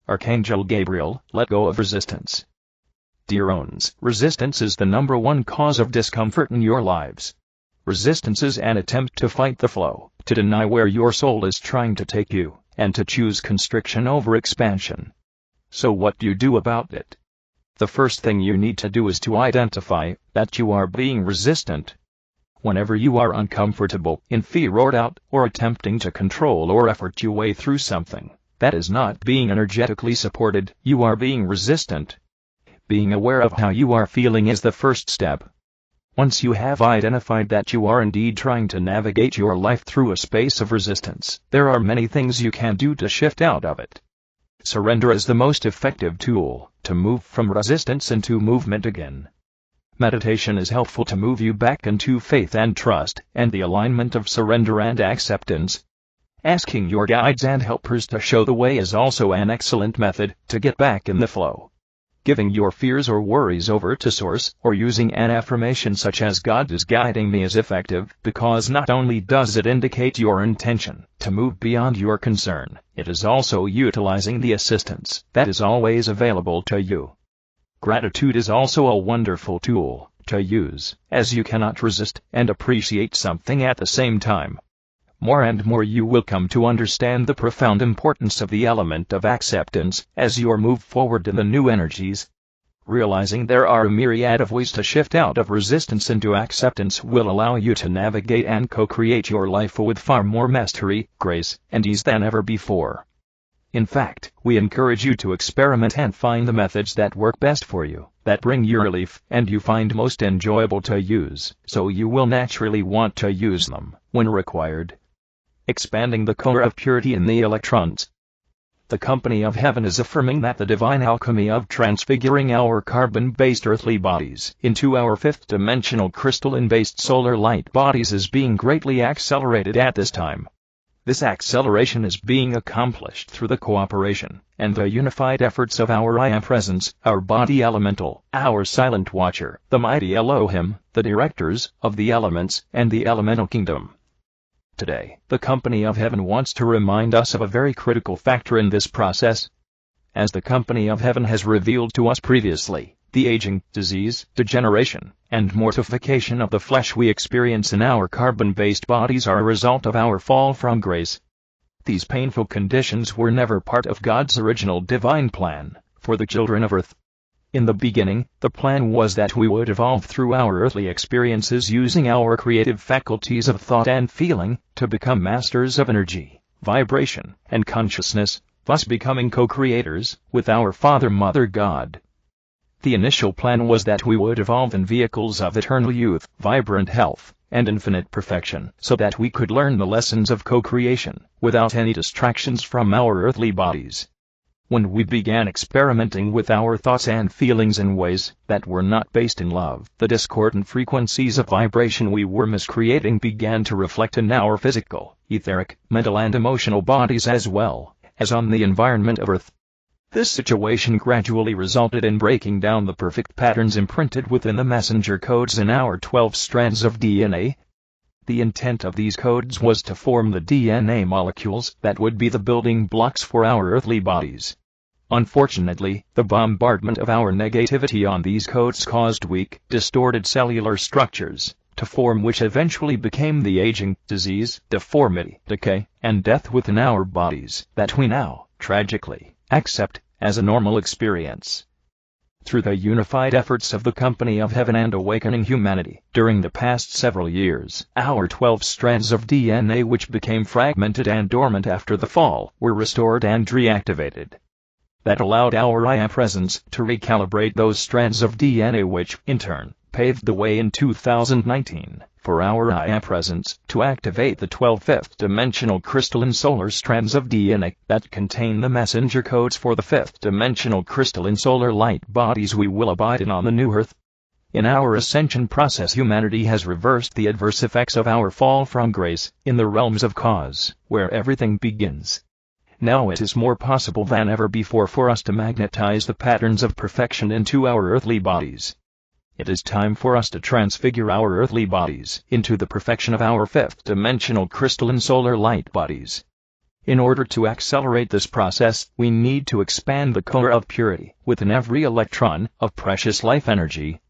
Archangel Gabriel, let go of resistance. Dear ones, resistance is the #1 cause of discomfort in your lives. Resistance is an attempt to fight the flow, to deny where your soul is trying to take you, and to choose constriction over expansion. So what do you do about it? The first thing you need to do is to identify that you are being resistant. Whenever you are uncomfortable, in fear or doubt, or attempting to control or effort your way through something that is not being energetically supported, you are being resistant. Being aware of how you are feeling is the first step. Once you have identified that you are indeed trying to navigate your life through a space of resistance, there are many things you can do to shift out of it. Surrender is the most effective tool to move from resistance into movement again. Meditation is helpful to move you back into faith and trust, and the alignment of surrender and acceptance. Asking your guides and helpers to show the way is also an excellent method to get back in the flow. Giving your fears or worries over to Source, or using an affirmation such as "God is guiding me" is effective, because not only does it indicate your intention to move beyond your concern, it is also utilizing the assistance that is always available to you. Gratitude is also a wonderful tool to use, as you cannot resist and appreciate something at the same time. More and more you will come to understand the profound importance of the element of acceptance as you move forward in the new energies. Realizing there are a myriad of ways to shift out of resistance into acceptance will allow you to navigate and co-create your life with far more mastery, grace, and ease than ever before. In fact, we encourage you to experiment and find the methods that work best for you, that bring you relief, and you find most enjoyable to use, so you will naturally want to use them when required. Expanding the Cota of purity in the Electrons. The Company of Heaven is affirming that the divine alchemy of transfiguring our carbon-based earthly bodies into our fifth-dimensional crystalline-based solar light bodies is being greatly accelerated at this time. This acceleration is being accomplished through the cooperation and the unified efforts of our I Am Presence, our body elemental, our silent watcher, the mighty Elohim, the directors of the elements and the elemental kingdom. Today, the Company of Heaven wants to remind us of a very critical factor in this process. As the Company of Heaven has revealed to us previously, the aging, disease, degeneration, and mortification of the flesh we experience in our carbon-based bodies are a result of our fall from grace. These painful conditions were never part of God's original divine plan for the children of Earth. In the beginning, the plan was that we would evolve through our earthly experiences using our creative faculties of thought and feeling to become masters of energy, vibration, and consciousness, thus becoming co-creators with our Father Mother God. The initial plan was that we would evolve in vehicles of eternal youth, vibrant health, and infinite perfection, so that we could learn the lessons of co-creation without any distractions from our earthly bodies. When we began experimenting with our thoughts and feelings in ways that were not based in love, the discordant frequencies of vibration we were miscreating began to reflect in our physical, etheric, mental and emotional bodies as well as on the environment of Earth. This situation gradually resulted in breaking down the perfect patterns imprinted within the messenger codes in our 12 strands of DNA. The intent of these codes was to form the DNA molecules that would be the building blocks for our earthly bodies. Unfortunately, the bombardment of our negativity on these codes caused weak, distorted cellular structures to form, which eventually became the aging, disease, deformity, decay, and death within our bodies that we now, tragically, accept as a normal experience. Through the unified efforts of the Company of Heaven and awakening humanity, during the past several years, our 12 strands of DNA, which became fragmented and dormant after the fall, were restored and reactivated. That allowed our I Am Presence to recalibrate those strands of DNA, which, in turn, paved the way in 2019 for our I Am Presence to activate the 12 fifth-dimensional crystalline solar strands of DNA that contain the messenger codes for the fifth-dimensional crystalline solar light bodies we will abide in on the new Earth. In our ascension process, humanity has reversed the adverse effects of our fall from grace in the realms of cause, where everything begins. Now it is more possible than ever before for us to magnetize the patterns of perfection into our earthly bodies. It is time for us to transfigure our earthly bodies into the perfection of our fifth-dimensional crystalline solar light bodies. In order to accelerate this process, we need to expand the core of purity within every electron of precious life energy.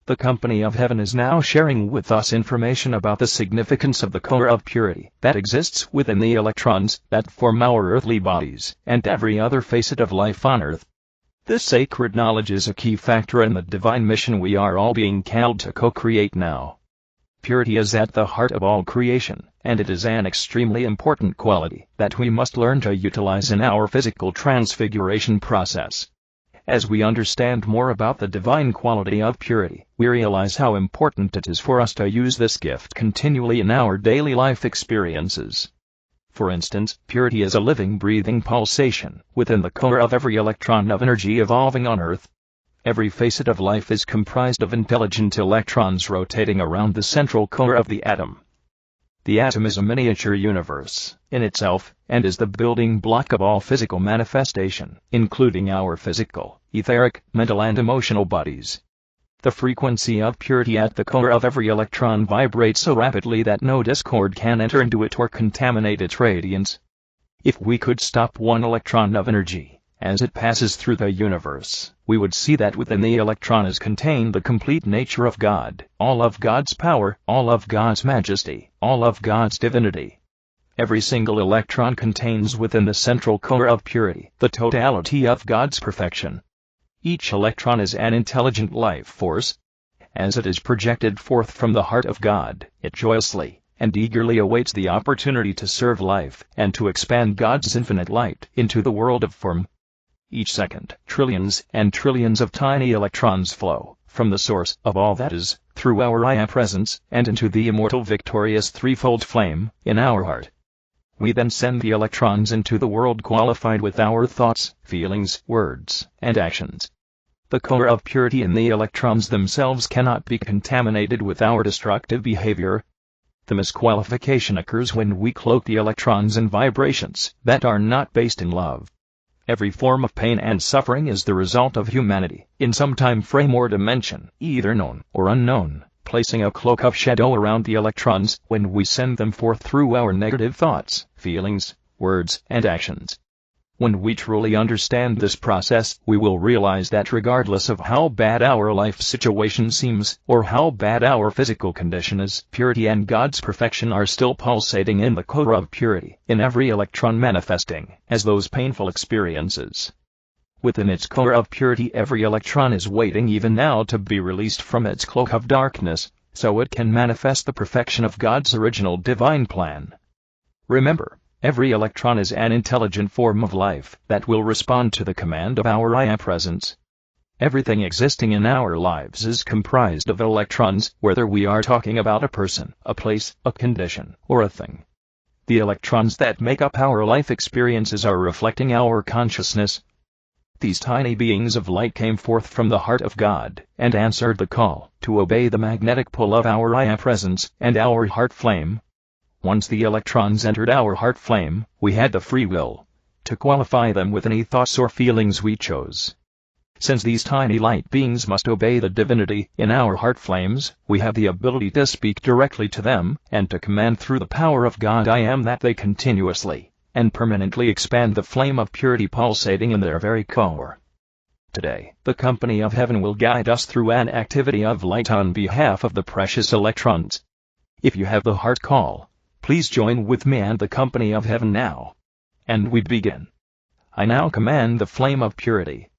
The company of heaven is now sharing with us information about the significance of the core of purity that exists within the electrons that form our earthly bodies and every other facet of life on Earth. This sacred knowledge is a key factor in the divine mission we are all being called to co-create now. Purity is at the heart of all creation, and it is an extremely important quality that we must learn to utilize in our physical transfiguration process. As we understand more about the divine quality of purity, we realize how important it is for us to use this gift continually in our daily life experiences. For instance, purity is a living, breathing pulsation within the core of every electron of energy evolving on Earth. Every facet of life is comprised of intelligent electrons rotating around the central core of the atom. The atom is a miniature universe in itself, and is the building block of all physical manifestation, including our physical, etheric, mental and emotional bodies. The frequency of purity at the core of every electron vibrates so rapidly that no discord can enter into it or contaminate its radiance. If we could stop one electron of energy as it passes through the universe, we would see that within the electron is contained the complete nature of God, all of God's power, all of God's majesty, all of God's divinity. Every single electron contains within the central core of purity the totality of God's perfection. Each electron is an intelligent life force. As it is projected forth from the heart of God, it joyously and eagerly awaits the opportunity to serve life and to expand God's infinite light into the world of form. Each second, trillions and trillions of tiny electrons flow from the source of all that is, through our I Am presence, and into the immortal victorious threefold flame in our heart. We then send the electrons into the world qualified with our thoughts, feelings, words, and actions. The core of purity in the electrons themselves cannot be contaminated with our destructive behavior. The misqualification occurs when we cloak the electrons in vibrations that are not based in love. Every form of pain and suffering is the result of humanity, in some time frame or dimension, either known or unknown, placing a cloak of shadow around the electrons when we send them forth through our negative thoughts, feelings, words, and actions. When we truly understand this process, we will realize that regardless of how bad our life situation seems, or how bad our physical condition is, purity and God's perfection are still pulsating in the core of purity, in every electron manifesting as those painful experiences. Within its core of purity, every electron is waiting even now to be released from its cloak of darkness, so it can manifest the perfection of God's original divine plan. Remember, every electron is an intelligent form of life that will respond to the command of our I Am presence. Everything existing in our lives is comprised of electrons, whether we are talking about a person, a place, a condition, or a thing. The electrons that make up our life experiences are reflecting our consciousness. These tiny beings of light came forth from the heart of God and answered the call to obey the magnetic pull of our I Am presence and our heart flame. Once the electrons entered our heart flame, we had the free will to qualify them with any thoughts or feelings we chose. Since these tiny light beings must obey the divinity in our heart flames, we have the ability to speak directly to them and to command through the power of God I Am that they continuously and permanently expand the flame of purity pulsating in their very core. Today, the company of heaven will guide us through an activity of light on behalf of the precious electrons. If you have the heart call, please join with me and the company of heaven now. And we begin. I now command the flame of purity.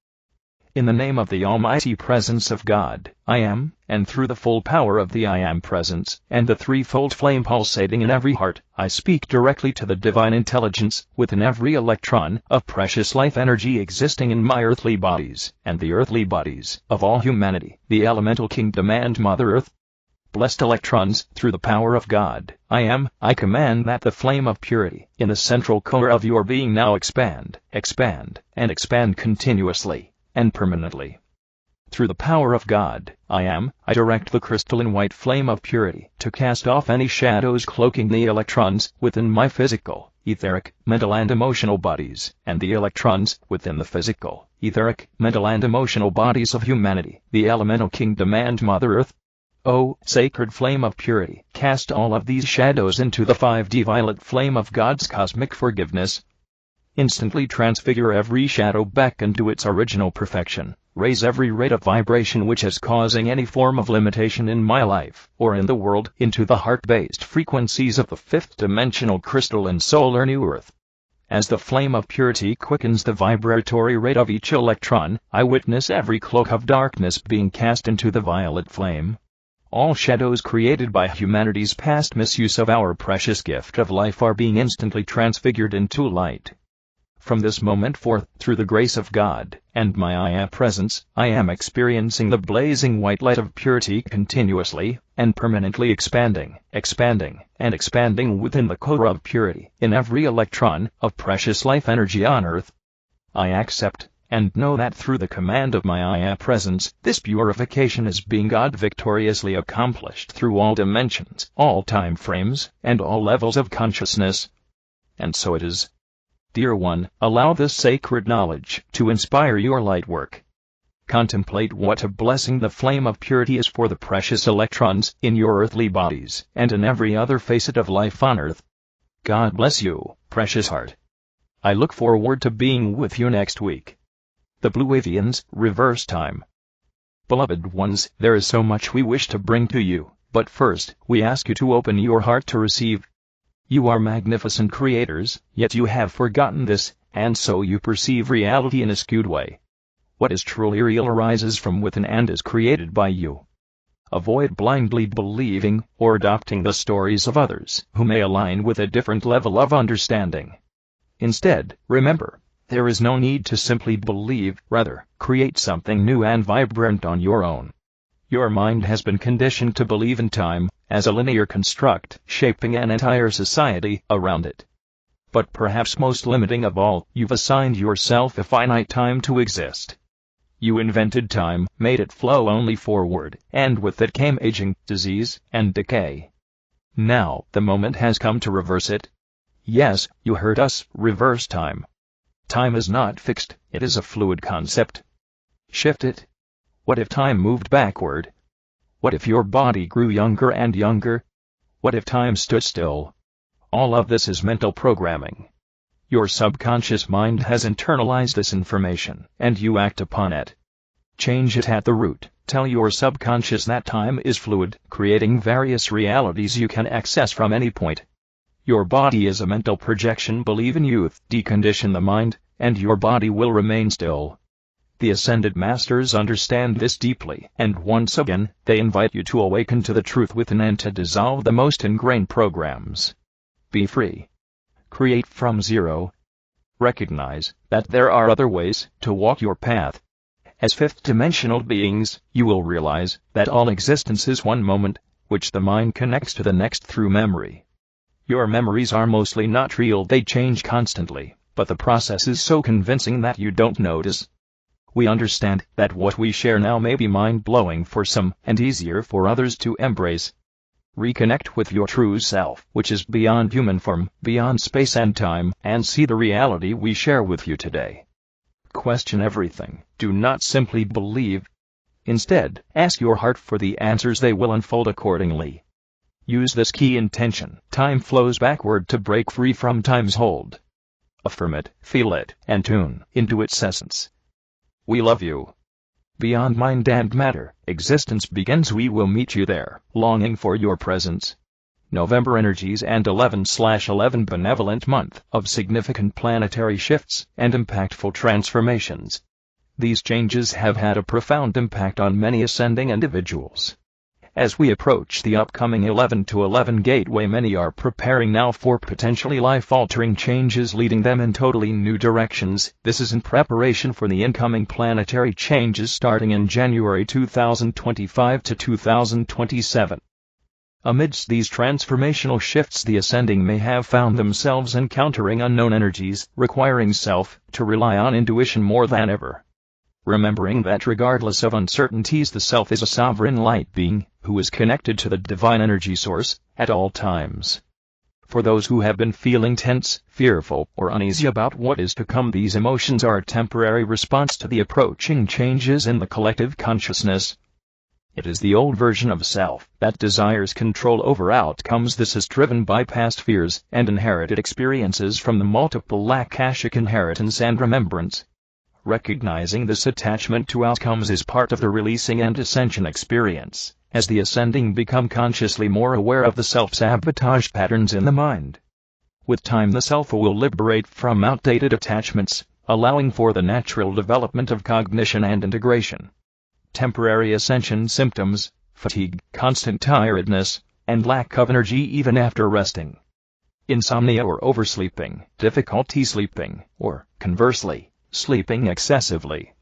In the name of the Almighty Presence of God, I Am, and through the full power of the I Am Presence, and the threefold flame pulsating in every heart, I speak directly to the divine intelligence within every electron of precious life energy existing in my earthly bodies, and the earthly bodies of all humanity, the elemental kingdom and Mother Earth. Blessed electrons, through the power of God, I command that the flame of purity in the central core of your being now expand, and expand continuously and permanently. Through the power of God, I direct the crystalline white flame of purity to cast off any shadows cloaking the electrons within my physical, etheric, mental and emotional bodies, and the electrons within the physical, etheric, mental and emotional bodies of humanity, the elemental kingdom and Mother Earth. O sacred flame of purity, cast all of these shadows into the 5D violet flame of God's cosmic forgiveness. Instantly transfigure every shadow back into its original perfection. Raise every rate of vibration which is causing any form of limitation in my life, or in the world, into the heart-based frequencies of the fifth-dimensional crystal and solar new earth. As the flame of purity quickens the vibratory rate of each electron, I witness every cloak of darkness being cast into the violet flame. All shadows created by humanity's past misuse of our precious gift of life are being instantly transfigured into light. From this moment forth, through the grace of God, and my I Am presence, I am experiencing the blazing white light of purity continuously, and permanently expanding, and expanding within the Cota of purity, in every electron, of precious life energy on earth. I accept, and know that through the command of my I Am presence, this purification is being God victoriously accomplished through all dimensions, all time frames, and all levels of consciousness. And so it is. Dear one, allow this sacred knowledge to inspire your light work. Contemplate what a blessing the flame of purity is for the precious electrons in your earthly bodies and in every other facet of life on earth. God bless you, precious heart. I look forward to being with you next week. The Blue Avians, Reverse Time. Beloved ones, there is so much we wish to bring to you, but first, we ask you to open your heart to receive. You are magnificent creators, yet you have forgotten this, and so you perceive reality in a skewed way. What is truly real arises from within and is created by you. Avoid blindly believing or adopting the stories of others who may align with a different level of understanding. Instead, remember, there is no need to simply believe, rather, create something new and vibrant on your own. Your mind has been conditioned to believe in time as a linear construct, shaping an entire society around it. But perhaps most limiting of all, you've assigned yourself a finite time to exist. You invented time, made it flow only forward, and with it came aging, disease, and decay. Now, the moment has come to reverse it. Yes, you heard us, reverse time. Time is not fixed, it is a fluid concept. Shift it. What if time moved backward? What if your body grew younger and younger? What if time stood still? All of this is mental programming. Your subconscious mind has internalized this information, and you act upon it. Change it at the root. Tell your subconscious that time is fluid, creating various realities you can access from any point. Your body is a mental projection. Believe in youth, decondition the mind, and your body will remain still. The Ascended Masters understand this deeply, and once again, they invite you to awaken to the truth within and to dissolve the most ingrained programs. Be free. Create from zero. Recognize that there are other ways to walk your path. As fifth-dimensional beings, you will realize that all existence is one moment, which the mind connects to the next through memory. Your memories are mostly not real, they change constantly, but the process is so convincing that you don't notice. We understand that what we share now may be mind-blowing for some and easier for others to embrace. Reconnect with your true self, which is beyond human form, beyond space and time, and see the reality we share with you today. Question everything. Do not simply believe. Instead, ask your heart for the answers. They will unfold accordingly. Use this key intention. Time flows backward to break free from time's hold. Affirm it, feel it, and tune into its essence. We love you. Beyond mind and matter, existence begins. We will meet you there, longing for your presence. November energies and 11/11 benevolent month of significant planetary shifts and impactful transformations. These changes have had a profound impact on many ascending individuals. As we approach the upcoming 11/11 gateway, many are preparing now for potentially life-altering changes, leading them in totally new directions. This is in preparation for the incoming planetary changes starting in January 2025 to 2027. Amidst these transformational shifts, the ascending may have found themselves encountering unknown energies, requiring self to rely on intuition more than ever. Remembering that regardless of uncertainties, the self is a sovereign light being, who is connected to the divine energy source, at all times. For those who have been feeling tense, fearful, or uneasy about what is to come, these emotions are a temporary response to the approaching changes in the collective consciousness. It is the old version of self that desires control over outcomes. This is driven by past fears and inherited experiences from the multiple Akashic inheritance and remembrance. Recognizing this attachment to outcomes is part of the releasing and ascension experience, as the ascending become consciously more aware of the self-sabotage patterns in the mind. With time, the self will liberate from outdated attachments, allowing for the natural development of cognition and integration. Temporary ascension symptoms: fatigue, constant tiredness, and lack of energy even after resting. Insomnia or oversleeping, difficulty sleeping, or, conversely, sleeping excessively.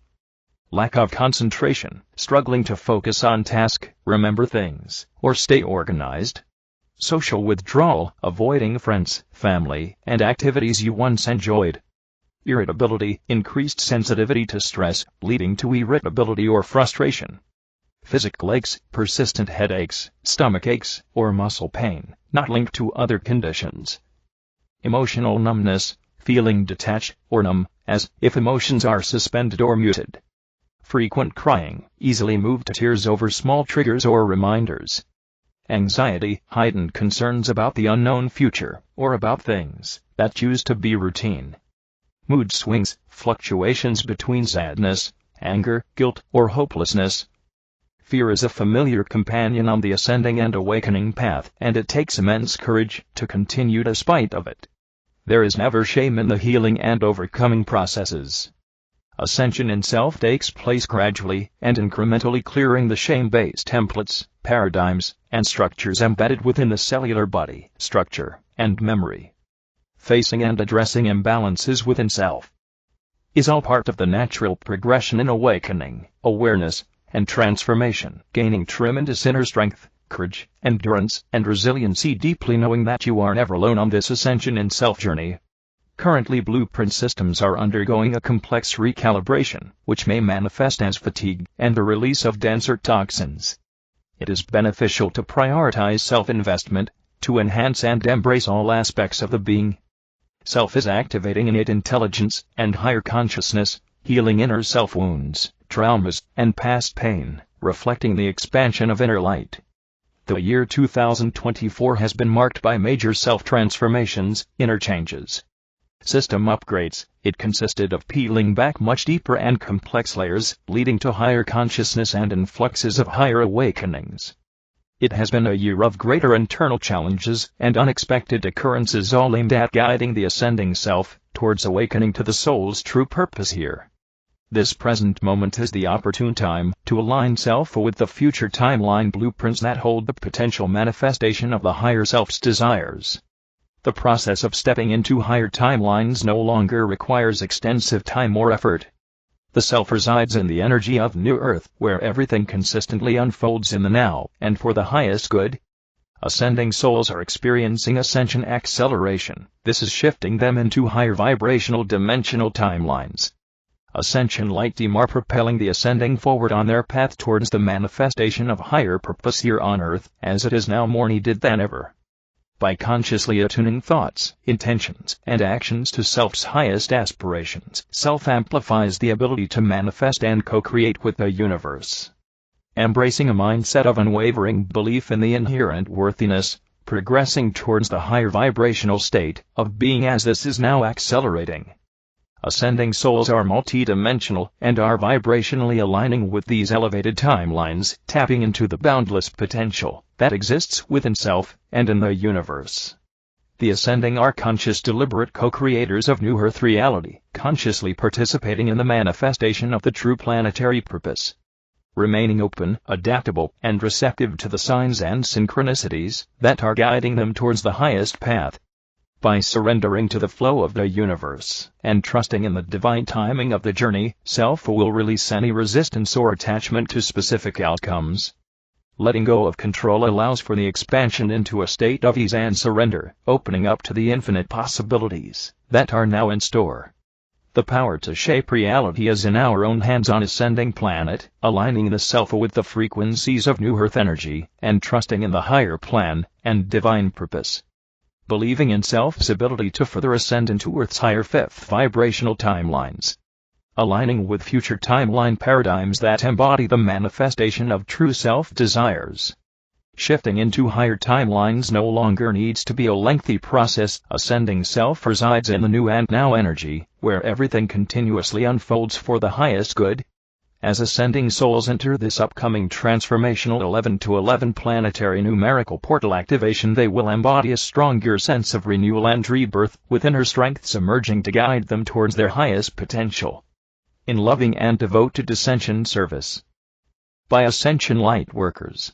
Lack of concentration, struggling to focus on task, remember things, or stay organized. Social withdrawal, avoiding friends, family, and activities you once enjoyed. Irritability, increased sensitivity to stress, leading to irritability or frustration. Physical aches, persistent headaches, stomach aches, or muscle pain, not linked to other conditions. Emotional numbness, feeling detached or numb, as if emotions are suspended or muted. Frequent crying, easily moved to tears over small triggers or reminders. Anxiety, heightened concerns about the unknown future, or about things that used to be routine. Mood swings, fluctuations between sadness, anger, guilt, or hopelessness. Fear is a familiar companion on the ascending and awakening path, and it takes immense courage to continue despite of it. There is never shame in the healing and overcoming processes. Ascension in self takes place gradually and incrementally, clearing the shame-based templates, paradigms, and structures embedded within the cellular body, structure, and memory. Facing and addressing imbalances within self is all part of the natural progression in awakening, awareness, and transformation, gaining tremendous inner strength, courage, endurance, and resiliency, deeply knowing that you are never alone on this ascension in self journey. Currently, blueprint systems are undergoing a complex recalibration, which may manifest as fatigue and the release of denser toxins. It is beneficial to prioritize self-investment, to enhance and embrace all aspects of the being. Self is activating innate intelligence and higher consciousness, healing inner self wounds, traumas, and past pain, reflecting the expansion of inner light. The year 2024 has been marked by major self-transformations, inner changes, system upgrades. It consisted of peeling back much deeper and complex layers, leading to higher consciousness and influxes of higher awakenings. It has been a year of greater internal challenges and unexpected occurrences, all aimed at guiding the ascending self towards awakening to the soul's true purpose here. This present moment is the opportune time to align self with the future timeline blueprints that hold the potential manifestation of the higher self's desires. The process of stepping into higher timelines no longer requires extensive time or effort. The self resides in the energy of New Earth, where everything consistently unfolds in the now and for the highest good. Ascending souls are experiencing ascension acceleration. This is shifting them into higher vibrational dimensional timelines. AscensionLightworkers are propelling the ascending forward on their path towards the manifestation of higher purpose here on Earth, as it is now more needed than ever. By consciously attuning thoughts, intentions, and actions to self's highest aspirations, self amplifies the ability to manifest and co-create with the universe. Embracing a mindset of unwavering belief in the inherent worthiness, progressing towards the higher vibrational state of being, as this is now accelerating. Ascending souls are multidimensional and are vibrationally aligning with these elevated timelines, tapping into the boundless potential that exists within self and in the universe. The ascending are conscious, deliberate co-creators of New Earth reality, consciously participating in the manifestation of the true planetary purpose. Remaining open, adaptable, and receptive to the signs and synchronicities that are guiding them towards the highest path. By surrendering to the flow of the universe and trusting in the divine timing of the journey, self will release any resistance or attachment to specific outcomes. Letting go of control allows for the expansion into a state of ease and surrender, opening up to the infinite possibilities that are now in store. The power to shape reality is in our own hands on ascending planet, aligning the self with the frequencies of New Earth energy, and trusting in the higher plan and divine purpose. Believing in self's ability to further ascend into Earth's higher fifth vibrational timelines. aligning with future timeline paradigms that embody the manifestation of true self-desires. Shifting into higher timelines no longer needs to be a lengthy process. Ascending self resides in the new and now energy, where everything continuously unfolds for the highest good. As ascending souls enter this upcoming transformational 11 to 11 planetary numerical portal activation, they will embody a stronger sense of renewal and rebirth, with inner strengths emerging to guide them towards their highest potential. In loving and devoted Ascension service. By Ascension Lightworkers.